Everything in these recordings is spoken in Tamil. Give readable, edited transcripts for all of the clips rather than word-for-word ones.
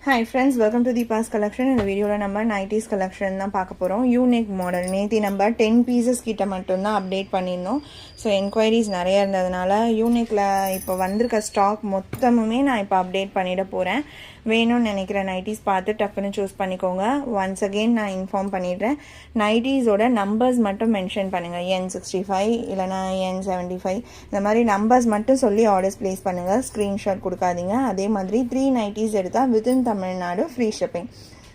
Hi friends, welcome to Deepa's collection. In the video நம்ம 90s collection தான் பார்க்க போறோம். யூனிக் மாடல் நேத்தி நம்ம 10 pieces கிட்ட மட்டும் தான் அப்டேட் பண்ணிருந்தோம். ஸோ என்கொயரிஸ் நிறைய இருந்ததுனால யூனிக்ல இப்போ வந்திருக்க ஸ்டாக் மொத்தமுமே நான் இப்போ அப்டேட் பண்ணிட போறேன். வேணும்னு நினைக்கிற நைட்டிஸ் பார்த்து டக்குன்னு சூஸ் பண்ணிக்கோங்க. ஒன்ஸ் அகெயின் நான் இன்ஃபார்ம் பண்ணிடுறேன். நைட்டிஸோட நம்பர்ஸ் மட்டும் மென்ஷன் பண்ணுங்கள். N65 இல்லைனா N75 இந்த மாதிரி நம்பர்ஸ் மட்டும் சொல்லி ஆர்டர்ஸ் ப்ளேஸ் பண்ணுங்கள். ஸ்க்ரீன்ஷாட் கொடுக்காதீங்க. அதே மாதிரி 3 நைட்டிஸ் எடுத்தால் வித்தின் தமிழ்நாடு ஃப்ரீ ஷிப்பிங்.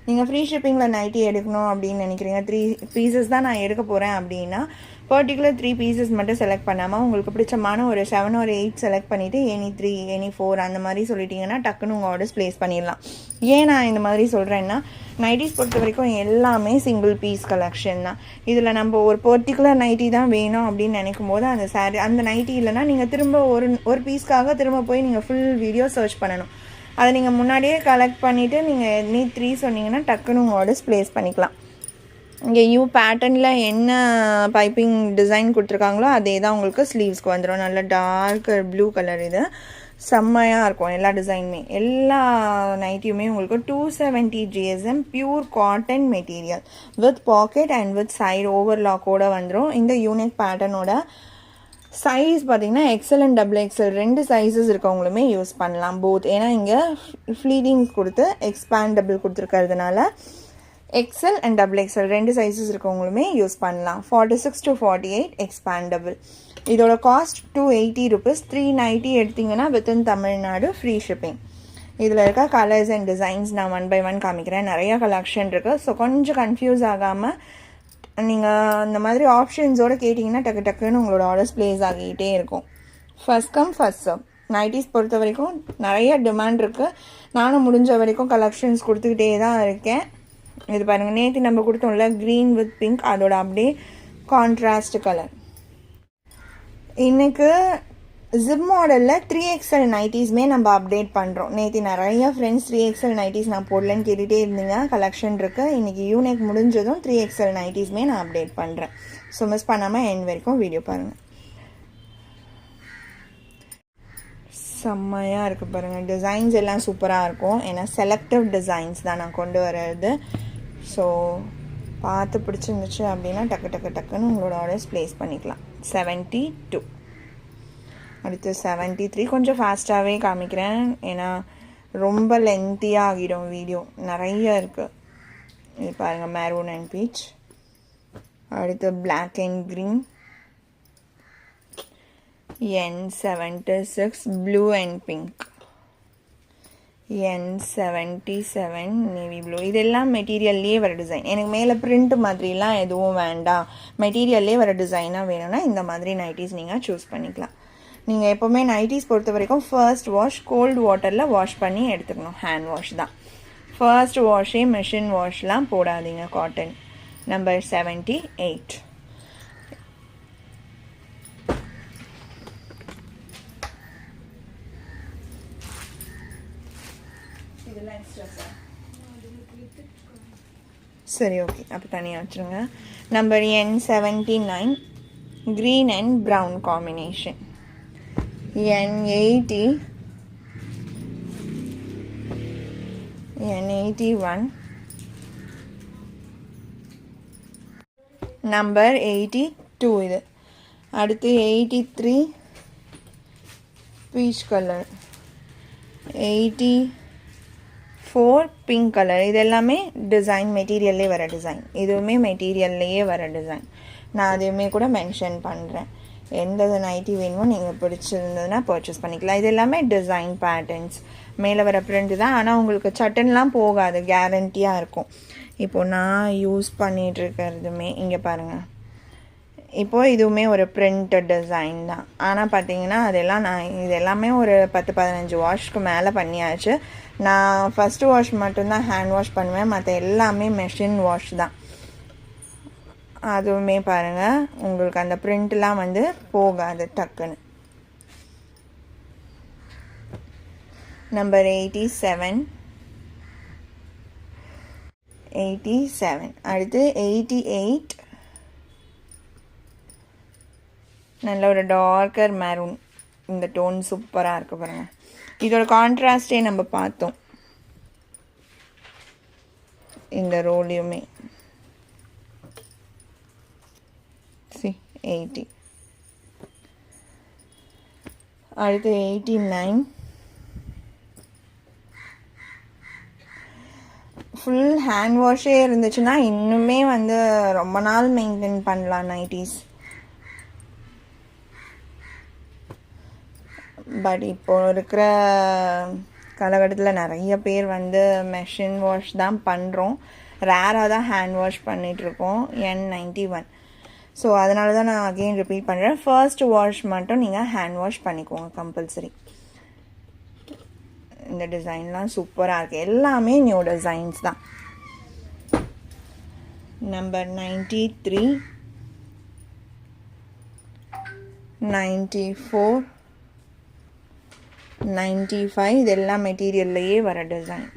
நீங்கள் ஃப்ரீ ஷிப்பிங்கில் நைட்டி எடுக்கணும் அப்படின்னு நினைக்கிறீங்க, 3 பீசஸ் தான் நான் எடுக்க போகிறேன் அப்படின்னா பர்டிகுலர் 3 பீசஸ் மட்டும் செலக்ட் பண்ணாமல் உங்களுக்கு பிடிச்சமான ஒரு 7 or 8 செலக்ட் பண்ணிவிட்டு எனி 3 எனி 4 அந்த மாதிரி சொல்லிட்டீங்கன்னா டக்குன்னு உங்கள் ஆர்டர்ஸ் ப்ளேஸ் பண்ணிடலாம். ஏன் நான் இந்த மாதிரி சொல்கிறேன்னா, நைட்டிஸ் பொறுத்த வரைக்கும் எல்லாமே சிங்கிள் பீஸ் கலெக்ஷன் தான். இதில் நம்ம ஒரு பர்டிகுலர் நைட்டி தான் வேணும் அப்படின்னு நினைக்கும் போது அந்த சாரீ அந்த நைட்டி இல்லைன்னா நீங்கள் திரும்ப ஒரு பீஸ்க்காக திரும்ப போய் நீங்கள் ஃபுல் வீடியோ சர்ச் பண்ணணும். அதை நீங்கள் முன்னாடியே கலெக்ட் பண்ணிவிட்டு நீங்கள் எனி 3 சொன்னீங்கன்னா டக்குன்னு உங்கள் ஆர்டர்ஸ் ப்ளேஸ் பண்ணிக்கலாம். இங்கே யூ பேட்டர்னில் என்ன பைப்பிங் டிசைன் கொடுத்துருக்காங்களோ அதே தான் உங்களுக்கு ஸ்லீவ்ஸ்க்கு வந்துடும். நல்ல டார்க் ப்ளூ கலர், இது செம்மையாக இருக்கும். எல்லா டிசைனுமே எல்லா நைட்டியுமே உங்களுக்கு 270 GSM pure cotton material with pocket and with side ஓவர்லாக்கோடு வந்துடும். இந்த யூனிக் பேட்டர்னோட சைஸ் பார்த்தீங்கன்னா XL அண்ட் XXL 2 சைஸஸ் இருக்கவங்களுமே யூஸ் பண்ணலாம் போத். ஏன்னா இங்கே ஃப்ளீடிங்ஸ் கொடுத்து எக்ஸ்பேண்டபிள் கொடுத்துருக்கிறதுனால XL அண்ட் XXL 2 சைஸஸ் இருக்கவங்களுமே யூஸ் பண்ணலாம். 46 to 48 எக்ஸ்பேண்டபிள். இதோட காஸ்ட் 280 rupees. 390 எடுத்திங்கன்னா வித்தின் தமிழ்நாடு ஃப்ரீ ஷிப்பிங். இதில் இருக்க கலர்ஸ் அண்ட் டிசைன்ஸ் நான் 1 by 1 காமிக்கிறேன். நிறைய கலெக்ஷன் இருக்குது. ஸோ கொஞ்சம் கன்ஃபியூஸ் ஆகாமல் நீங்கள் இந்த மாதிரி ஆப்ஷன்ஸோடு கேட்டிங்கன்னா டக்கு டக்குன்னு உங்களோட ஆர்டர்ஸ் ப்ளேஸ் ஆகிக்கிட்டே இருக்கும். First come first serve. Nighties பொறுத்த வரைக்கும் நிறைய டிமாண்ட் இருக்குது. நானும் முடிஞ்ச வரைக்கும் கலெக்ஷன்ஸ் கொடுத்துக்கிட்டே தான் இருக்கேன். இது பாருங்கள், நேற்று நம்ம கொடுத்தோம்ல க்ரீன் வித் பிங்க், அதோட அப்படியே கான்ட்ராஸ்ட் கலர். இன்றைக்கு ஜிப் மாடலில் 3XL நைட்டிஸ்மே நம்ம அப்டேட் பண்ணுறோம். நேற்று நிறைய ஃப்ரெண்ட்ஸ் 3XL நைட்டிஸ் நான் போடலன்னு கேட்டுகிட்டே இருந்தீங்க. கலெக்ஷன் இருக்குது. இன்றைக்கி யூனிக் முடிஞ்சதும் 3XL நைட்டிஸ்மே நான் அப்டேட் பண்ணுறேன். ஸோ மிஸ் பண்ணாமல் எண்ட் வரைக்கும் வீடியோ பாருங்கள். செம்மையாக இருக்குது பாருங்கள். டிசைன்ஸ் எல்லாம் சூப்பராக இருக்கும். ஏன்னா செலக்டிவ் டிசைன்ஸ் தான் நான் கொண்டு வர்றது. ஸோ பார்த்து பிடிச்சிருந்துச்சு அப்படின்னா டக்கு டக்கு டக்குன்னு உங்களோட ஆர்டர்ஸ் ப்ளேஸ் பண்ணிக்கலாம். 72. அடுத்து 73. கொஞ்சம் ஃபாஸ்ட்டாகவே காமிக்கிறேன் ஏன்னா ரொம்ப லென்த்தியாக ஆகிடும் வீடியோ, நிறைய இருக்குது. இது பாருங்கள், மெரூன் அண்ட் பீச். அடுத்து black and green. N76 blue and pink. N77 navy blue. இதெல்லாம் மெட்டீரியல்லையே வர டிசைன். எனக்கு மேலே பிரிண்ட் மாதிரிலாம் எதுவும் வேண்டாம், மெட்டீரியல்லே வர டிசைனாக வேணும்னா இந்த மாதிரி நைட்டிஸ் நீங்கள் சூஸ் பண்ணிக்கலாம். நீங்கள் எப்போவுமே நைட்டிஸ் பொறுத்த வரைக்கும் ஃபர்ஸ்ட் வாஷ் கோல்டு வாட்டரில் வாஷ் பண்ணி எடுத்துக்கணும். ஹேண்ட் வாஷ் தான் ஃபர்ஸ்ட் வாஷே, மிஷின் வாஷ்லாம் போடாதீங்க. காட்டன். நம்பர் 78. சரி, ஓகே, அப்போ தனியாக வச்சுருங்க. Number N79 green and brown combination. N80 N81 number 82 இது. அடுத்து 83 பீச் கலர். 84 pink colour. இது எல்லாமே டிசைன் மெட்டீரியல்லே வர டிசைன். இதுவுமே மெட்டீரியல்லையே வர டிசைன். நான் அதையுமே கூட மென்ஷன் பண்ணுறேன். எந்த நைட்டி வேணுமோ நீங்கள் பிடிச்சிருந்ததுன்னா பர்ச்சேஸ் பண்ணிக்கலாம். இது எல்லாமே டிசைன் பேட்டர்ன்ஸ், மேலே வர பிரிண்ட் தான். ஆனால் உங்களுக்கு சட்டன்லாம் போகாது, கேரண்டியாக இருக்கும். இப்போது நான் யூஸ் பண்ணிகிட்ருக்கிறதுமே இங்கே பாருங்கள். இப்போது இதுவுமே ஒரு பிரிண்ட் டிசைன் தான். ஆனால் பார்த்தீங்கன்னா இது எல்லாமே ஒரு 10-15 வாஷ்க்கு மேலே பண்ணியாச்சு. நான் ஃபஸ்ட்டு வாஷ் மட்டும்தான் ஹேண்ட் வாஷ் பண்ணுவேன், மற்ற எல்லாமே மெஷின் வாஷ் தான். அதுவுமே பாருங்கள், உங்களுக்கு அந்த பிரிண்ட்லாம் வந்து போகாது டக்குன்னு. நம்பர் 87. அடுத்து 88. நல்ல ஒரு டார்க்கர் மெரூன். இந்த டோன் சூப்பராக இருக்குது பாருங்கள். இதோட கான்ட்ராஸ்டே நம்ம பார்த்தோம். இந்த ரோலையுமே 80. அடுத்து 89. ஃபுல் ஹேண்ட் வாஷே இருந்துச்சுன்னா இன்னுமே வந்து ரொம்ப நாள் மெயின்டைன் பண்ணலாம் நைட்டிஸ். பட் இப்போ இருக்கிற காலகட்டத்தில் நிறைய பேர் வந்து மெஷின் வாஷ் தான் பண்ணுறோம், ரேராக தான் ஹேண்ட் வாஷ் பண்ணிகிட்ருக்கோம். N91. ஸோ அதனால தான் நான் அகெயின் ரிப்பீட் பண்ணுறேன், ஃபர்ஸ்ட் வாஷ் மட்டும் நீங்கள் ஹேண்ட் வாஷ் பண்ணிக்கோங்க கம்பல்சரி. இந்த டிசைன்லாம் சூப்பராக இருக்குது, எல்லாமே நியூ டிசைன்ஸ் தான். நம்பர் 93, 94, 95 இதெல்லாம் மெட்டீரியல்லையே வர டிசைன்.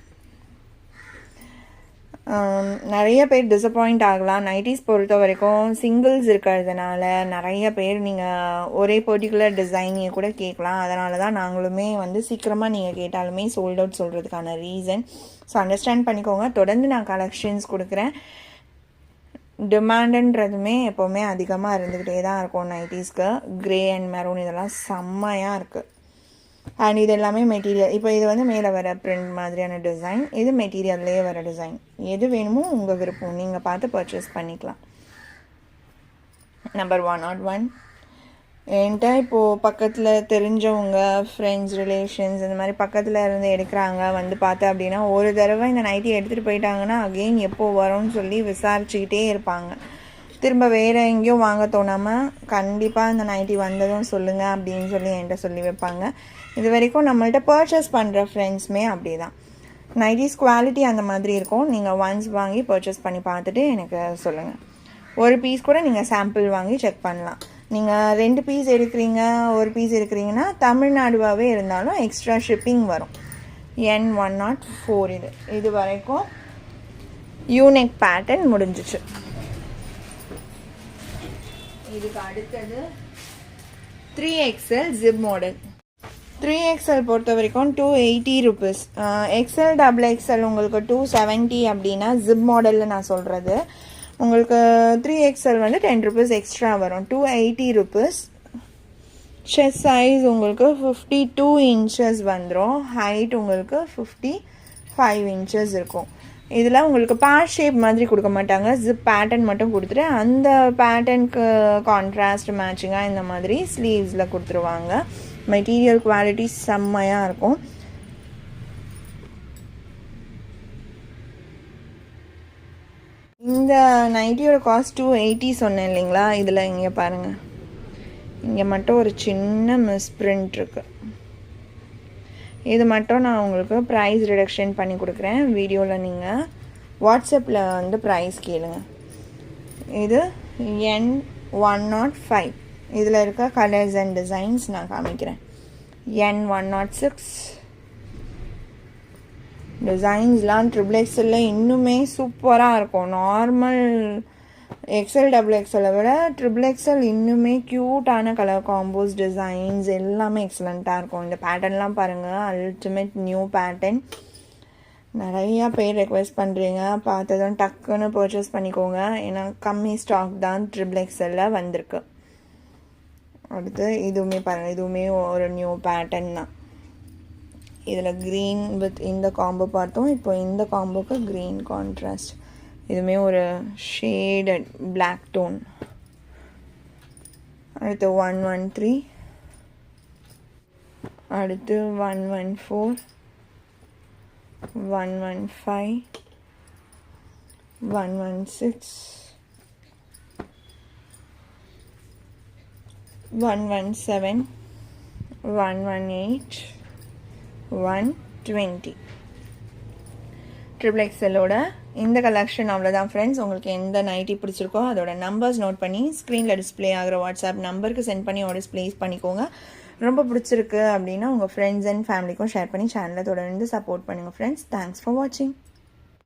நிறைய பேர் டிசப்பாயிண்ட் ஆகலாம். நைட்டிஸ் பொறுத்த வரைக்கும் சிங்கிள்ஸ் இருக்கிறதுனால நிறைய பேர் நீங்கள் ஒரே பர்டிகுலர் டிசைனையே கூட கேட்கலாம். அதனால தான் நாங்களுமே வந்து சீக்கிரமாக நீங்கள் கேட்டாலுமே சோல்ட் அவுட் சொல்கிறதுக்கான ரீசன். ஸோ அண்டர்ஸ்டாண்ட் பண்ணிக்கோங்க. தொடர்ந்து நான் கலெக்ஷன்ஸ் கொடுக்குறேன். டிமாண்டுன்றதுமே எப்போவுமே அதிகமாக இருந்துக்கிட்டே தான் இருக்கும் நைட்டிஸ்க்கு. க்ரே அண்ட் மெரூன் இதெல்லாம் செம்மையாக இருக்குது. அண்ட் இது எல்லாமே மெட்டீரியல். இப்போ இது வந்து மேலே வர பிரிண்ட் மாதிரியான டிசைன், இது மெட்டீரியல்லையே வர டிசைன். எது வேணுமோ உங்கள் விருப்பம், நீங்கள் பார்த்து பர்ச்சேஸ் பண்ணிக்கலாம். நம்பர் 101. என்கிட்ட இப்போது பக்கத்தில் தெரிஞ்சவங்க, ஃப்ரெண்ட்ஸ், ரிலேஷன்ஸ் இந்த மாதிரி பக்கத்தில் இருந்து எடுக்கிறாங்க. வந்து பார்த்தேன் அப்படின்னா ஒரு தடவை இந்த நைட்டி எடுத்துகிட்டு போயிட்டாங்கன்னா அகெயின் எப்போது வரும்னு சொல்லி விசாரிச்சுக்கிட்டே இருப்பாங்க. திரும்ப வேறு எங்கேயும் வாங்க தோணாமல் கண்டிப்பாக இந்த நைட்டி வந்ததும் சொல்லுங்கள் அப்படின்னு சொல்லி என்கிட்ட சொல்லி வைப்பாங்க. இது வரைக்கும் நம்மள்ட்ட பர்ச்சேஸ் பண்ணுற ஃப்ரெண்ட்ஸுமே அப்படி தான். நைட்டிஸ் குவாலிட்டி அந்த மாதிரி இருக்கும். நீங்கள் ஒன்ஸ் வாங்கி பர்ச்சேஸ் பண்ணி பார்த்துட்டு எனக்கு சொல்லுங்கள். ஒரு பீஸ் கூட நீங்கள் சாம்பிள் வாங்கி செக் பண்ணலாம். நீங்கள் 2 பீஸ் எடுக்கிறீங்க, ஒரு பீஸ் எடுக்கிறீங்கன்னா தமிழ்நாடுவாகவே இருந்தாலும் எக்ஸ்ட்ரா ஷிப்பிங் வரும். N104. இது வரைக்கும் யூனிக் பேட்டர்ன் முடிஞ்சிச்சு. இதுக்கு அடுத்தது 3XL ஜிப் மாடல். 3XL பொறுத்த வரைக்கும் 280 rupees. XL XXL உங்களுக்கு 270 அப்படின்னா ஜிப் மாடலில் நான் சொல்கிறது. உங்களுக்கு 3XL வந்து 10 rupees எக்ஸ்ட்ரா வரும், 280 rupees. செஸ்ட் சைஸ் உங்களுக்கு 52 inches வந்துடும். ஹைட் உங்களுக்கு 55 inches இருக்கும். இதில் உங்களுக்கு பேர் ஷேப் மாதிரி கொடுக்க மாட்டாங்க, ஜிப் பேட்டர்ன் மட்டும் கொடுத்துட்டு அந்த பேட்டர்னுக்கு கான்ட்ராஸ்ட் மேட்சிங்காக இந்த மாதிரி ஸ்லீவ்ஸில் கொடுத்துருவாங்க. மெட்டீரியல் குவாலிட்டி செம்மையாக இருக்கும். இந்த நைட்டியோட காஸ்ட் 280 சொன்னேன் இல்லைங்களா. இதில் இங்கே பாருங்கள், இங்கே மட்டும் ஒரு சின்ன மிஸ்பிரிண்ட் இருக்குது. இது மட்டும் நான் உங்களுக்கு ப்ரைஸ் ரிடக்ஷன் பண்ணி கொடுக்குறேன். வீடியோவில் நீங்கள் வாட்ஸ்அப்பில் வந்து ப்ரைஸ் கேளுங்க. இது N105. இதில் இருக்க கலர்ஸ் அண்ட் டிசைன்ஸ் நான் காமிக்கிறேன். N106. டிசைன்ஸ்லாம் XXL இன்னுமே சூப்பராக இருக்கும். நார்மல் XL XXL விட XXL இன்னுமே க்யூட்டான கலர் காம்போஸ், டிசைன்ஸ் எல்லாமே எக்ஸலண்ட்டாக இருக்கும். இந்த பேட்டர்ன்லாம் பாருங்கள், அல்டிமேட் நியூ பேட்டர்ன். நிறையா பேர் ரெக்வெஸ்ட் பண்ணுறீங்க, பார்த்ததும் டக்குன்னு பர்ச்சேஸ் பண்ணிக்கோங்க. ஏன்னா கம்மி ஸ்டாக் தான் XXL வந்திருக்கு. அடுத்து இதுவுமே பாருங்கள், இதுவுமே ஒரு நியூ பேட்டர்ன் தான். இதில் க்ரீன் வித் இந்த காம்போ பார்த்தோம், இப்போ இந்த காம்போக்கு க்ரீன் கான்ட்ராஸ்ட். இதுவுமே ஒரு ஷேடட் பிளாக் டோன். அடுத்து 113, அடுத்து 114, 115, 116, 117, 118, 120. XXLோட இந்த கலெக்ஷன் அவ்வளோதான் ஃப்ரெண்ட்ஸ். உங்களுக்கு எந்த நைட்டி பிடிச்சிருக்கோ அதோட நம்பர்ஸ் நோட் பண்ணி ஸ்க்ரீனில் டிஸ்பிளே ஆகிற வாட்ஸ்அப் நம்பருக்கு சென்ட் பண்ணி ஆர்டர்ஸ் ப்ளேஸ் பண்ணிக்கோங்க. ரொம்ப பிடிச்சிருக்கு அப்படின்னா உங்கள் ஃப்ரெண்ட்ஸ் அண்ட் ஃபேமிலிக்கும் ஷேர் பண்ணி சேனலை தொடர்ந்து சப்போர்ட் பண்ணுங்கள் ஃப்ரெண்ட்ஸ். தேங்க்ஸ் ஃபார் வாட்சிங்.